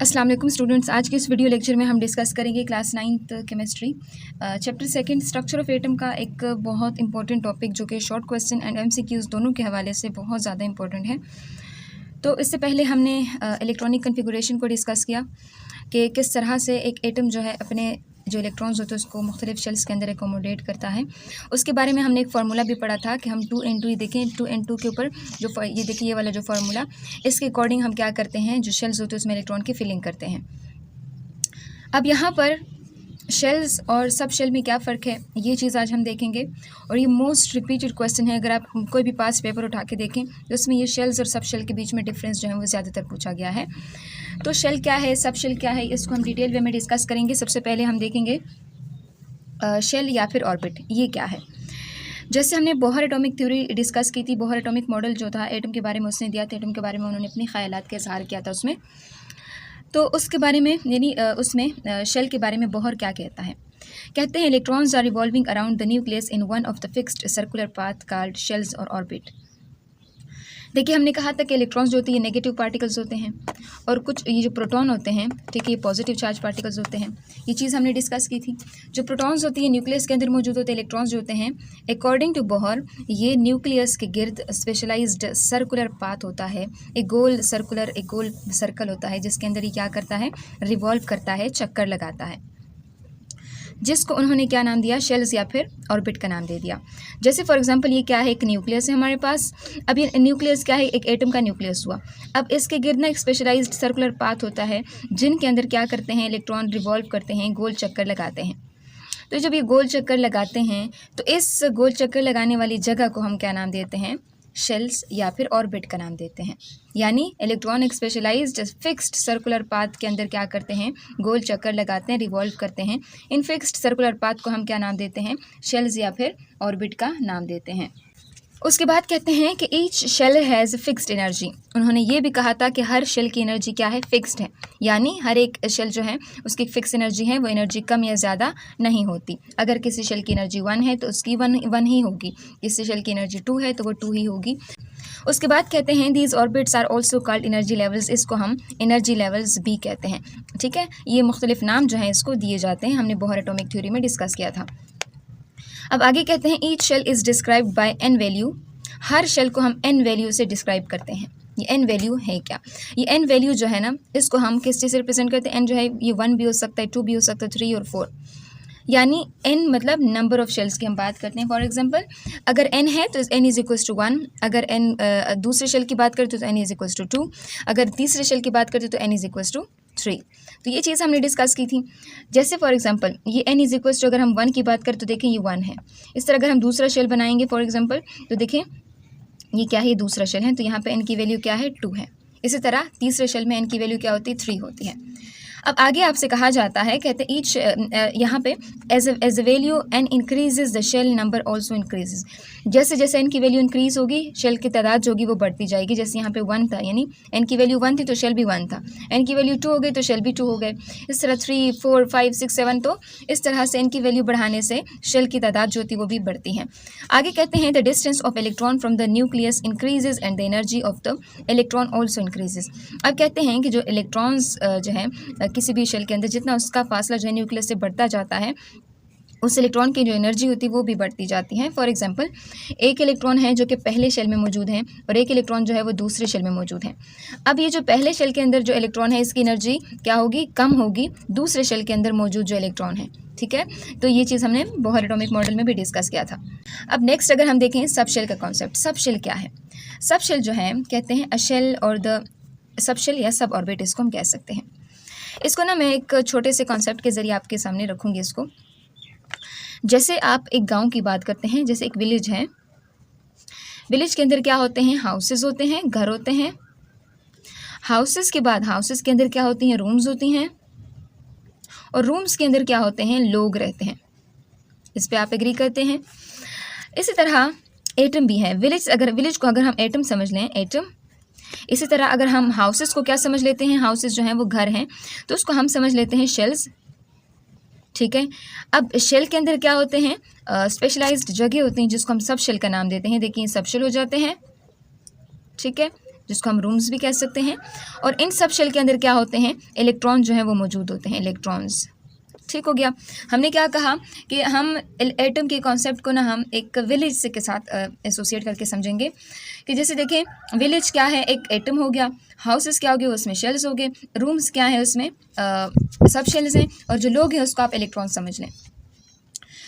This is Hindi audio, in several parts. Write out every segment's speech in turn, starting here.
अस्सलाम वालेकुम स्टूडेंट्स। आज के इस वीडियो लेक्चर में हम डिस्कस करेंगे class 9th chemistry chapter 2 structure of atom का एक बहुत इंपॉर्टेंट टॉपिक जो कि शॉर्ट क्वेश्चन एंड एमसीक्यूज दोनों के हवाले से बहुत ज़्यादा इंपॉर्टेंट है। तो इससे पहले हमने इलेक्ट्रॉनिक कन्फिगरेशन को डिस्कस किया कि किस तरह से एक एटम जो है अपने जो इलेक्ट्रॉन्स होते हैं उसको मुख्तलिफ शेल्स के अंदर एकोमोडेट करता है। उसके बारे में हमने एक फार्मूला भी पढ़ा था कि हम 2n2 देखें 2n2 के ऊपर जो ये देखिए ये वाला जो फार्मूला, इसके अकॉर्डिंग हम क्या करते हैं, जो शेल्स होते हैं उसमें इलेक्ट्रॉन की फिलिंग करते हैं। अब यहाँ पर शेल्स और सब शेल में क्या फ़र्क है, ये चीज़ आज हम देखेंगे। और ये मोस्ट रिपीटेड क्वेश्चन है, अगर आप कोई भी पास पेपर उठा के देखें तो उसमें ये शेल्स और सब शेल के बीच में डिफरेंस जो है वो ज़्यादातर पूछा गया है। तो शेल क्या है, सब शेल क्या है, इसको हम डिटेल वे में डिस्कस करेंगे। सबसे पहले हम देखेंगे शेल या फिर ऑर्बिट, ये क्या है। जैसे हमने बोहर एटॉमिक थ्योरी डिस्कस की थी, बोहर एटॉमिक मॉडल जो था एटम के बारे में उसने दिया था, एटम के बारे में उन्होंने अपनी ख्यालात का इजहार किया था उसमें। तो उसके बारे में यानी उसमें शेल के बारे में बोहर क्या कहता है, कहते हैं electrons are revolving around the nucleus in one of the fixed circular path called shells और ऑर्बिट। देखिए हमने कहा था कि इलेक्ट्रॉन्स जो होती है नेगेटिव पार्टिकल्स होते हैं और कुछ ये जो प्रोटॉन होते हैं, ठीक है, ये पॉजिटिव चार्ज पार्टिकल्स होते हैं। ये चीज़ हमने डिस्कस की थी। जो प्रोटॉन्स होती है न्यूक्लियस के अंदर मौजूद होते हैं, इलेक्ट्रॉन्स जो होते हैं अकॉर्डिंग टू बोहर ये न्यूक्लियस के गिर्द स्पेशलाइज्ड सर्कुलर पाथ होता है, एक गोल सर्कल होता है जिसके अंदर ये क्या करता है, रिवॉल्व करता है, चक्कर लगाता है, जिसको उन्होंने क्या नाम दिया, शेल्स या फिर ऑर्बिट का नाम दे दिया। जैसे फॉर एग्जांपल ये क्या है, एक न्यूक्लियस है हमारे पास। अब ये न्यूक्लियस क्या है, एक एटम का न्यूक्लियस हुआ। अब इसके गिर्द ना एक स्पेशलाइज्ड सर्कुलर पाथ होता है जिनके अंदर क्या करते हैं, इलेक्ट्रॉन रिवॉल्व करते हैं, गोल चक्कर लगाते हैं। तो जब ये गोल चक्कर लगाते हैं तो इस गोल चक्कर लगाने वाली जगह को हम क्या नाम देते हैं, शेल्स या फिर ऑर्बिट का नाम देते हैं। यानी इलेक्ट्रॉन एक स्पेशलाइज्ड फिक्स्ड सर्कुलर पाथ के अंदर क्या करते हैं, गोल चक्कर लगाते हैं, रिवॉल्व करते हैं। इन फिक्स्ड सर्कुलर पाथ को हम क्या नाम देते हैं, शेल्स या फिर ऑर्बिट का नाम देते हैं। उसके बाद कहते हैं कि each shell has fixed energy. उन्होंने ये भी कहा था कि हर शेल की एनर्जी क्या है, फिक्स्ड है। यानी हर एक शेल जो है उसकी फिक्स एनर्जी है, वो एनर्जी कम या ज़्यादा नहीं होती। अगर किसी शेल की एनर्जी 1 है तो उसकी 1 ही होगी, किसी शेल की एनर्जी 2 है तो वो 2 ही होगी। उसके बाद कहते हैं these orbits are also called energy levels. इसको हम एनर्जी लेवल्स भी कहते हैं, ठीक है। ये मुख्तलिफ नाम जो हैं इसको दिए जाते हैं, हमने बोहर एटॉमिक थ्योरी में डिस्कस किया था। अब आगे कहते हैं each shell is described by N value. हर शेल को हम एन वैल्यू से डिस्क्राइब करते हैं। ये एन वैल्यू है क्या, ये एन वैल्यू जो है ना इसको हम किस चीज़ से रिप्रेजेंट करते हैं, एन जो है ये 1 भी हो सकता है, 2 भी हो सकता है, 3 और 4। यानी एन मतलब नंबर ऑफ़ शेल्स की हम बात करते हैं। फॉर एग्जांपल अगर एन है तो एन इज़ इक्वल्स टू 1। अगर एन दूसरे शेल की बात करते तो एन इज़ इक्वल्स टू 2। अगर तीसरे शेल की बात करते तो एन इज़ इक्वल्स टू 3। तो ये चीज़ हमने डिस्कस की थी। जैसे फॉर एग्जांपल ये एन इज़ इक्वल्स टू, अगर हम 1 की बात करें तो देखें ये 1 है। इस तरह अगर हम दूसरा शेल बनाएंगे फॉर एग्जांपल तो देखें ये क्या है, ये दूसरा शेल है, तो यहाँ पे एन की वैल्यू क्या है, 2 है। इसी तरह तीसरे शेल में एन की वैल्यू क्या होती है, 3 होती है। अब आगे आपसे कहा जाता है, कहते हैं ईच यहाँ पे as a value N increases the shell number also increases. जैसे जैसे एन की वैल्यू इंक्रीज़ होगी शेल की तादाद जो होगी वो बढ़ती जाएगी। जैसे यहाँ पे 1 था, यानी एन की वैल्यू 1 थी तो शेल भी 1 था। एन की वैल्यू 2 हो गई तो शेल भी 2 हो गए। इस तरह 3, 4, 5, 6, 7, तो इस तरह से एन की वैल्यू बढ़ाने से शेल की तादाद जो होती है वो भी बढ़ती है। आगे कहते हैं the distance of electron from the nucleus increases and the energy of the electron also increases. अब कहते हैं कि जो इलेक्ट्रॉन्स जो है किसी भी शेल के अंदर जितना उसका फासला जो है न्यूक्लियस से बढ़ता जाता है उस इलेक्ट्रॉन की जो एनर्जी होती है वो भी बढ़ती जाती है। फॉर एग्जांपल एक इलेक्ट्रॉन है जो कि पहले शेल में मौजूद है और एक इलेक्ट्रॉन जो है वो दूसरे शेल में मौजूद है। अब ये जो पहले शेल के अंदर जो इलेक्ट्रॉन है इसकी एनर्जी क्या होगी, कम होगी दूसरे शेल के अंदर मौजूद जो इलेक्ट्रॉन है, ठीक है। तो ये चीज़ हमने बोहर एटॉमिक मॉडल में भी डिस्कस किया था। अब नेक्स्ट अगर हम देखें सब शेल का कॉन्सेप्ट, सब शेल क्या है। सब शेल जो है कहते हैं अ शेल और द सब शेल या सब ऑर्बिट इसको हम कह सकते हैं। इसको ना मैं एक छोटे से कॉन्सेप्ट के ज़रिए आपके सामने रखूँगी इसको। जैसे आप एक गांव की बात करते हैं, जैसे एक विलेज है, विलेज के अंदर क्या होते हैं, हाउसेस होते हैं, घर होते हैं। हाउसेस के बाद हाउसेस के अंदर क्या होती हैं, रूम्स होती हैं, और रूम्स के अंदर क्या होते हैं, लोग रहते हैं। इस पे आप एग्री करते हैं। इसी तरह एटम भी है। विलेज को अगर हम एटम समझ लें, एटम। इसी तरह अगर हम हाउसेस को क्या समझ लेते हैं, हाउसेस जो हैं वो घर हैं, तो उसको हम समझ लेते हैं शेल्स, ठीक है। अब शेल के अंदर क्या होते हैं, स्पेशलाइज्ड जगह होती हैं जिसको हम सब शेल का नाम देते हैं। देखिए सब शेल हो जाते हैं, ठीक है। जिसको हम रूम्स भी कह सकते हैं। और इन सब शेल के अंदर क्या होते हैं, इलेक्ट्रॉन जो है वो मौजूद होते हैं, इलेक्ट्रॉन्स। ठीक हो गया। हमने क्या कहा कि हम एटम के कॉन्सेप्ट को ना हम एक विलेज से के साथ एसोसिएट करके समझेंगे कि जैसे देखें विलेज क्या है, एक एटम हो गया, हाउसेस क्या हो गए, उसमें शेल्स हो गए, रूम्स क्या है, उसमें सब शेल्स हैं, और जो लोग हैं उसको आप इलेक्ट्रॉन समझ लें।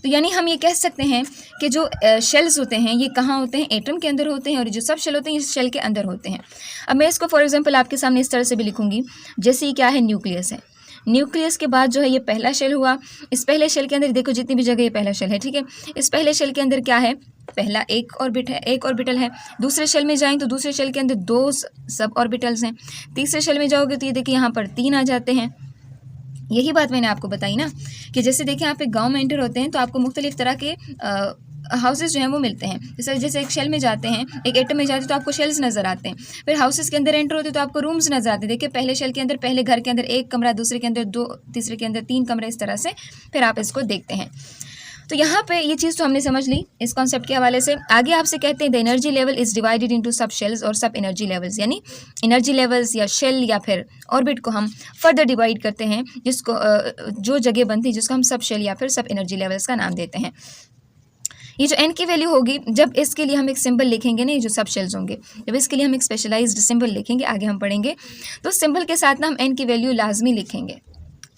तो यानी हम ये कह सकते हैं कि जो शेल्स होते हैं ये कहाँ होते हैं, एटम के अंदर होते हैं, और जो सब शेल होते हैं ये शेल के अंदर होते हैं। अब मैं इसको फॉर एग्जांपल आपके सामने इस तरह से भी लिखूंगी, जैसे ये क्या है, न्यूक्लियस है। न्यूक्लियस के बाद जो है ये पहला शेल हुआ। इस पहले शेल के अंदर देखो जितनी भी जगह ये पहला शेल है, ठीक है। इस पहले शेल के अंदर क्या है, पहला एक ऑर्बिटल है। दूसरे शेल में जाएं तो दूसरे शेल के अंदर 2 सब ऑर्बिटल्स हैं। तीसरे शेल में जाओगे तो ये देखिए यहाँ पर 3 आ जाते हैं। यही बात मैंने आपको बताई ना कि जैसे देखिए आप एक गांव में एंटर होते हैं तो आपको मुख्तलिफ तरह के हाउसेस जो हैं वो मिलते हैं। जैसे एक शेल में जाते हैं, एक एटम में जाते हैं तो आपको शेल्स नज़र आते हैं। फिर हाउसेस के अंदर एंटर होते हैं तो आपको रूम्स नज़र आते हैं। देखिए पहले शेल के अंदर, पहले घर के अंदर 1 कमरा, दूसरे के अंदर 2, तीसरे के अंदर 3 कमरे, इस तरह से फिर आप इसको देखते हैं। तो यहाँ पे ये चीज़ तो हमने समझ ली इस कॉन्सेप्ट के हवाले से। आगे आपसे कहते हैं the energy level is divided into सब शेल्स और सब एनर्जी लेवल्स, यानी एनर्जी लेवल्स या शेल या फिर ऑर्बिट को हम फर्दर डिवाइड करते हैं, जिसको जो जगह बनती है जिसको हम सब शेल या फिर सब एनर्जी लेवल्स का नाम देते हैं। ये जो एन की वैल्यू होगी, जब इसके लिए हम एक सिंबल लिखेंगे ना, ये जो सब शेल्स होंगे, जब इसके लिए हम एक स्पेशलाइज्ड सिंबल लिखेंगे, आगे हम पढ़ेंगे, तो सिंबल के साथ ना हम एन की वैल्यू लाजमी लिखेंगे।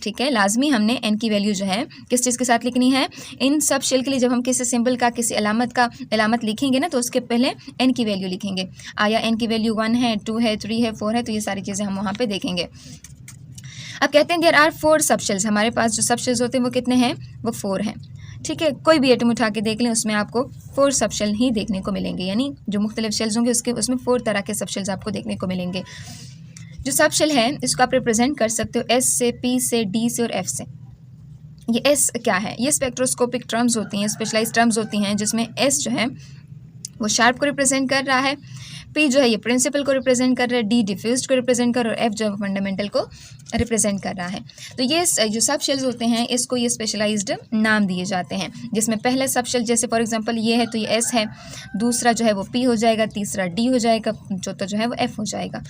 ठीक है, लाजमी हमने एन की वैल्यू जो है किस चीज़ के साथ लिखनी है, इन सब शेल के लिए जब हम किसी सिंबल का, किसी अलामत लिखेंगे ना, तो उसके पहले एन की वैल्यू लिखेंगे। आया एन की वैल्यू 1 है, 2 है, 3 है, 4 है, तो ये सारी चीज़ें हम वहाँ पे देखेंगे। अब कहते हैं देयर आर 4 सब शेल्स, हमारे पास जो सब शेल्स होते हैं वो कितने हैं, वो 4 हैं। ठीक है, कोई भी एटम उठा के देख लें उसमें आपको 4 सब शेल ही देखने को मिलेंगे, यानी जो मुख्तलिफ शेल्स होंगे उसमें 4 तरह के सब शेल्स आपको देखने को मिलेंगे। जो सब शेल है इसको आप रिप्रेजेंट कर सकते हो एस से, पी से, डी से और एफ से। ये एस क्या है, ये स्पेक्ट्रोस्कोपिक टर्म्स होती हैं, स्पेशलाइज्ड टर्म्स होती हैं, जिसमें एस जो है वो शार्प को रिप्रेजेंट कर रहा है, पी जो है ये प्रिंसिपल को रिप्रेजेंट कर रहा है, डी डिफ्यूज्ड को रिप्रेजेंट कर रहा है, और एफ जो है फंडामेंटल को रिप्रेजेंट कर रहा है। तो ये जो सब शेल्स होते हैं इसको ये स्पेशलाइज्ड नाम दिए जाते हैं, जिसमें पहला सब शेल जैसे फॉर एग्जांपल ये है तो ये एस है, दूसरा जो है वो पी हो जाएगा, तीसरा डी हो जाएगा, चौथा जो है वो एफ हो जाएगा।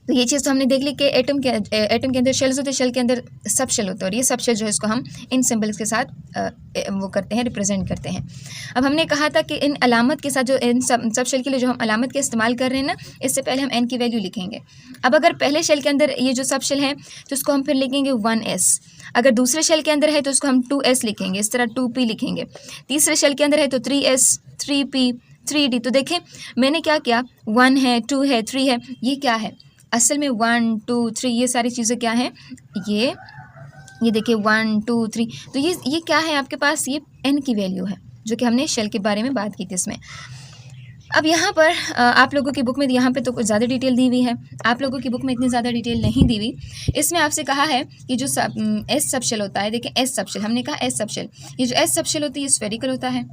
तो ये चीज़ तो हमने देख ली कि एटम के अंदर शेल्स होते हैं, शेल के अंदर सब शेल होते हैं, और ये सब शेल जो है इसको हम इन सिंबल्स के साथ वो करते हैं, रिप्रेजेंट करते हैं। अब हमने कहा था कि इन अलामत के साथ, जो इन सब शेल के लिए जो हम अलामत का इस्तेमाल कर रहे हैं ना, इससे पहले हम एन की वैल्यू लिखेंगे। अब अगर पहले शेल के अंदर ये जो सब शेल है तो उसको हम फिर लिखेंगे 1s, अगर दूसरे शेल के अंदर है तो उसको हम 2s लिखेंगे, इस तरह 2p लिखेंगे। तीसरे शेल के अंदर है तो 3s, 3p, 3d। तो देखें मैंने क्या किया, 1 है, 2 है, 3 है, ये क्या है असल में 1 2 3, ये सारी चीज़ें क्या हैं, ये देखिए 1 2 3, तो ये क्या है आपके पास, ये एन की वैल्यू है जो कि हमने शेल के बारे में बात की थी इसमें। अब यहाँ पर आप लोगों की बुक में यहाँ पे तो कुछ ज़्यादा डिटेल दी हुई है, आप लोगों की बुक में इतनी ज़्यादा डिटेल नहीं दी हुई। इसमें आपसे कहा है कि जो एस सब शेल होता है, देखिए एस सब शेल, हमने कहा एस सब शेल, ये जो एस सब शेल होती है ये स्फेरिकल होता है,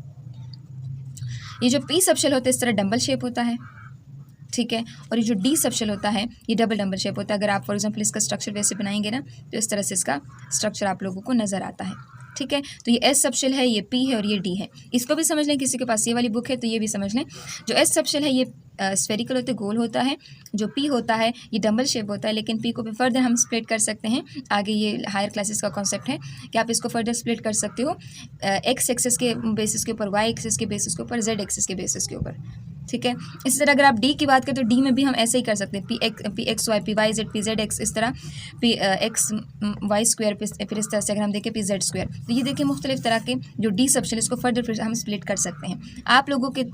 ये जो पी सब शेल होता है इस तरह डम्बल शेप होता है, ठीक है, और ये जो डी सब शेल होता है ये डबल डम्बल शेप होता है। अगर आप फॉर एग्जांपल इसका स्ट्रक्चर वैसे बनाएंगे ना तो इस तरह से इसका स्ट्रक्चर आप लोगों को नज़र आता है, ठीक है। तो ये एस सब शेल है, ये पी है और ये डी है, इसको भी समझ लें। किसी के पास ये वाली बुक है तो ये भी समझ लें। जो एस सब शेल है ये स्फेरिकल होते, गोल होता है, जो पी होता है ये डबल शेप होता है, लेकिन पी को भी फर्दर हम स्प्लिट कर सकते हैं। आगे ये हायर क्लासेस का कॉन्सेप्ट है कि आप इसको फर्दर स्प्लिट कर सकते हो एक्स एक्सिस के बेसिस के ऊपर, वाई एक्सिस के बेसिस के ऊपर, जेड एक्सिस के बेसिस के ऊपर, ठीक है। इसी तरह अगर आप डी की बात करें तो डी में भी हम ऐसे ही कर सकते हैं, P X Y, P Y Z, P Z X, इस तरह पी एक्स वाई स्क्वायर, फिर इस तरह से अगर हम देखें पी जेड स्क्वायर। तो ये देखिए मुख्तलिफ तरह के जो डी सब शेल इसको फर्दर फिर हम स्प्लिट कर सकते हैं। आप लोगों के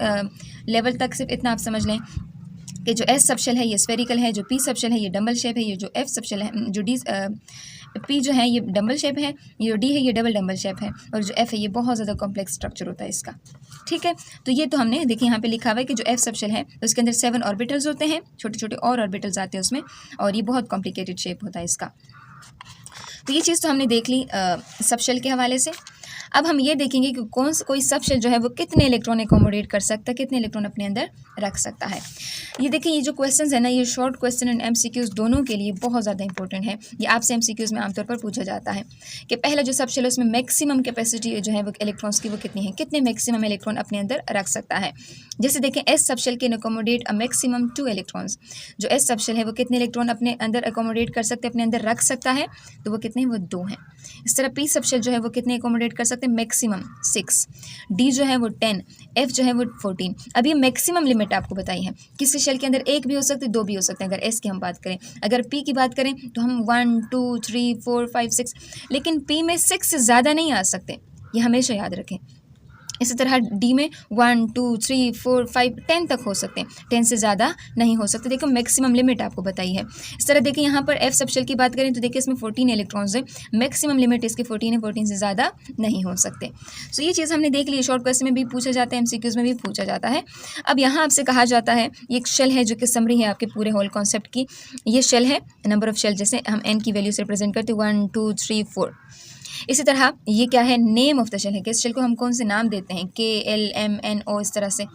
लेवल तक सिर्फ इतना आप समझ लें कि जो एस सब शेल है ये स्फेरिकल है, जो पी सब शेल है ये डबल शेप है, ये जो एफ सब शेल है, जो डी पी जो है ये डबल शेप है, ये जो डी है ये डबल डबल शेप है, और जो एफ है ये बहुत ज़्यादा कॉम्प्लेक्स स्ट्रक्चर होता है इसका, ठीक है। तो ये तो हमने देखिए यहाँ पे लिखा हुआ है कि जो एफ सब शेल है उसके अंदर 7 ऑर्बिटल्स होते हैं, छोटे छोटे और ऑर्बिटल्स आते हैं उसमें, और ये बहुत कॉम्प्लिकेटेड शेप होता है इसका। तो ये चीज़ तो हमने देख ली सब शेल के हवाले से। अब हम ये देखेंगे कि कोई सब शेल जो है वो कितने इलेक्ट्रॉन एकोमोडेट कर सकता है, कितने इलेक्ट्रॉन अपने अंदर रख सकता है। ये देखिए, ये जो क्वेश्चन है ना, ये शॉर्ट क्वेश्चन एंड एमसीक्यूज दोनों के लिए बहुत ज़्यादा इंपॉर्टेंट है। ये आपसे एमसीक्यूज में आमतौर पर पूछा जाता है कि पहला जो सब शेल है उसमें मैक्सिमम कैपेसिटी जो है वो इलेक्ट्रॉन्स की वो कितनी है, कितने मैक्सिमम इलेक्ट्रॉन अपने अंदर रख सकता है। जैसे देखें, S subshell can accommodate a maximum 2 electrons. जो एस सब शेल है वो कितने इलेक्ट्रॉन अपने अंदर अकोमोडेट कर सकते हैं, अपने अंदर रख सकता है, तो वो कितने हैं, वो 2 हैं। इस तरह पी सब शेल जो है वो कितने अकोमोडेट कर सकते हैं, मैक्सिमम 6, डी जो है वो 10, एफ जो है वो 14। अब ये मैक्सिमम लिमिट आपको बताई है, किसी शेल के अंदर एक भी हो सकते, 2 भी हो सकते हैं। अगर एस की हम बात करें, अगर पी की बात करें तो हम 1 2 3 4 5 6, लेकिन पी में 6 से ज़्यादा नहीं आ सकते, ये हमेशा याद रखें। इसी तरह डी में 1 2 3 4 5 10 तक हो सकते हैं, 10 से ज़्यादा नहीं हो सकते। देखो मैक्सिमम लिमिट आपको बताई है। इस तरह देखिए, यहाँ पर एफ सब शेल की बात करें तो देखिए इसमें 14 इलेक्ट्रॉन्स है, मैक्सिमम लिमिट इसकी 14 है, 14 से ज़्यादा नहीं हो सकते। सो ये चीज़ हमने देख ली, शॉर्ट क्वेश्चन में भी पूछा जाता है, एमसीक्यूज में भी पूछा जाता है। अब यहाँ आपसे कहा जाता है, ये एक शेल है जो कि समरी है आपके पूरे होल कॉन्सेप्ट की। ये शेल है, नंबर ऑफ शेल जैसे हम एन की वैल्यू से रिप्रेजेंट करते हैं 1 2 3 4। इसी तरह ये क्या है, नेम ऑफ द शेल है कि इस शेल को हम कौन से नाम देते हैं, KLMNO, इस तरह से।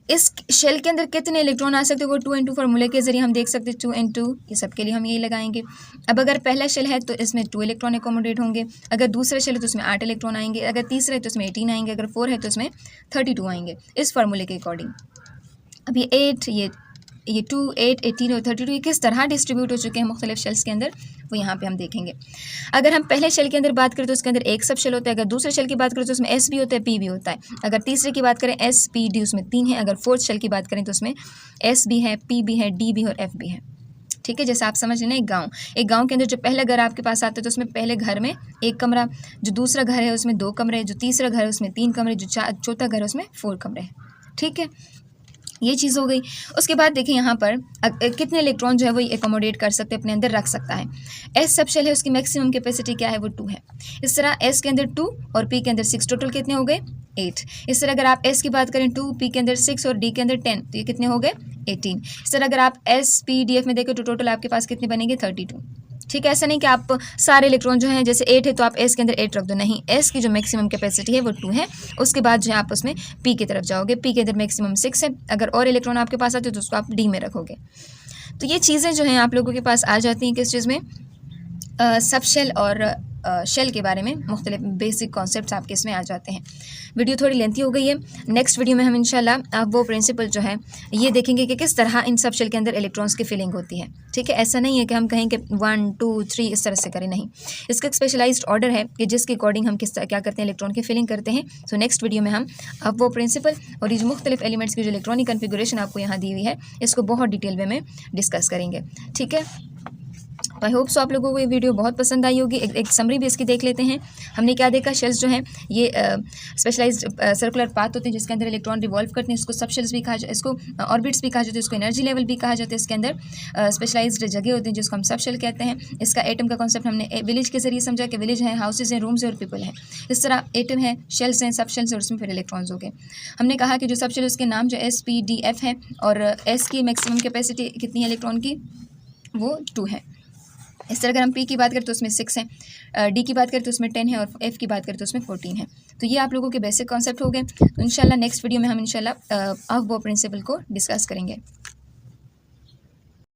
इस शेल के अंदर कितने इलेक्ट्रॉन आ सकते हैं वो 2n2 फार्मूले के जरिए हम देख सकते हैं, 2n2, ये सब के लिए हम यही लगाएंगे। अब अगर पहला शेल है तो इसमें 2 इलेक्ट्रॉन एकोमोडेट होंगे, अगर दूसरा शेल है तो इसमें 8 इलेक्ट्रॉन आएंगे, अगर तीसरा है तो इसमें 18 आएंगे, अगर 4 है तो इसमें 32 आएंगे, इस फार्मूले के अकॉर्डिंग। अब ये 8, ये 2 8 18 और 32 ये किस तरह डिस्ट्रीब्यूट हो चुके हैं मुख्तलिफ शेल्स के अंदर, वो यहाँ पे हम देखेंगे। अगर हम पहले शेल के अंदर बात करें तो उसके अंदर एक सब शेल होता है, अगर दूसरे शेल की बात करें तो उसमें एस भी होता है, पी भी होता है। अगर तीसरे की बात करें एस पी डी, उसमें 3 है। अगर फोर्थ शेल की बात करें तो उसमें एस भी है, पी भी है, डी भी और एफ भी है। ठीक है, जैसे आप समझ लेना, एक गांव के अंदर जो पहला घर आपके पास आता है तो उसमें पहले घर में 1 कमरा, जो दूसरा घर है उसमें 2 कमरे, जो तीसरा घर है उसमें 3 कमरे, जो चौथा घर है उसमें 4 कमरे हैं। ठीक है, ये चीज़ हो गई। उसके बाद देखिए यहाँ पर कितने इलेक्ट्रॉन जो है वो एकोमोडेट कर सकते हैं, अपने अंदर रख सकता है। एस सब शेल है, उसकी मैक्सिमम कैपेसिटी क्या है, वो 2 है। इस तरह एस के अंदर 2 और पी के अंदर 6, टोटल कितने हो गए, 8। इस तरह अगर आप एस की बात करें 2, पी के अंदर 6 और डी के अंदर 10, तो ये कितने हो गए, 18। इस तरह अगर आप एस पी डी एफ में देखें तो टोटल आपके पास कितने बनेंगे, 32। ठीक है, ऐसा नहीं कि आप सारे इलेक्ट्रॉन जो हैं, जैसे 8 है तो आप एस के अंदर 8 रख दो, नहीं, एस की जो मैक्सिमम कैपेसिटी है वो 2 है। उसके बाद जो है आप उसमें पी की तरफ जाओगे, पी के अंदर मैक्सिमम 6 है, अगर और इलेक्ट्रॉन आपके पास आते तो उसको आप डी में रखोगे। तो ये चीज़ें जो हैं आप लोगों के पास आ जाती हैं किस चीज़ में, सब शेल और शेल के बारे में मुख्तलिफ बेसिक कॉन्सेप्ट्स आपके इसमें आ जाते हैं। वीडियो थोड़ी लेंथी हो गई है, नेक्स्ट वीडियो में हम इंशाल्लाह वो प्रिंसिपल जो है ये देखेंगे कि किस तरह इन सब शेल के अंदर इलेक्ट्रॉन्स की फिलिंग होती है। ठीक है, ऐसा नहीं है कि हम कहें कि 1 2 3 इस तरह से करें, नहीं, इसका एक स्पेशलाइज्ड ऑर्डर है कि जिसके अकॉर्डिंग हम क्या करते हैं, इलेक्ट्रॉन की फिलिंग करते हैं। सो नेक्स्ट वीडियो में हम अब वो प्रिंसिपल और ये जो मुख्तलिफ एलिमेंट्स की जो इलेक्ट्रॉनिक कन्फिगरेशन आपको यहाँ दी हुई है इसको बहुत डिटेल वे में डिस्कस करेंगे। ठीक है, आई होप सो आप लोगों को ये वीडियो बहुत पसंद आई होगी। एक समरी भी इसकी देख लेते हैं। हमने क्या देखा, शेल्स जो हैं ये स्पेशलाइज्ड सर्कुलर पाथ होते हैं जिसके अंदर इलेक्ट्रॉन रिवॉल्व करते हैं, इसको सब शेल्स भी कहा जाता है, इसको ऑर्बिट्स भी कहा जाता है, इसको एनर्जी लेवल भी कहा जाता है। इसके अंदर स्पेशलाइज्ड जगह होते हैं जिसको हम सब शेल कहते हैं। इसका एटम का कॉन्सेप्ट हमने विलेज के जरिए समझा कि विलेज है, हाउसेज हैं, रूम्स हैं और पीपल हैं। इस तरह एटम है, शेल्स हैं, सब शेल्स और उसमें फिर इलेक्ट्रॉन्स हो गए। हमने कहा कि जो सब शेल उसके नाम जो SPDF है और एस की मैक्सिमम कैपेसिटी कितनी है इलेक्ट्रॉन की, वो 2 है। इस तरह अगर हम पी की बात करें तो उसमें 6 है, डी की बात करें तो उसमें 10 है और एफ की बात करें तो उसमें 14 है। तो ये आप लोगों के बेसिक कॉन्सेप्ट हो गए। तो इंशाल्लाह नेक्स्ट वीडियो में हम इंशाल्लाह वो प्रिंसिपल को डिस्कस करेंगे।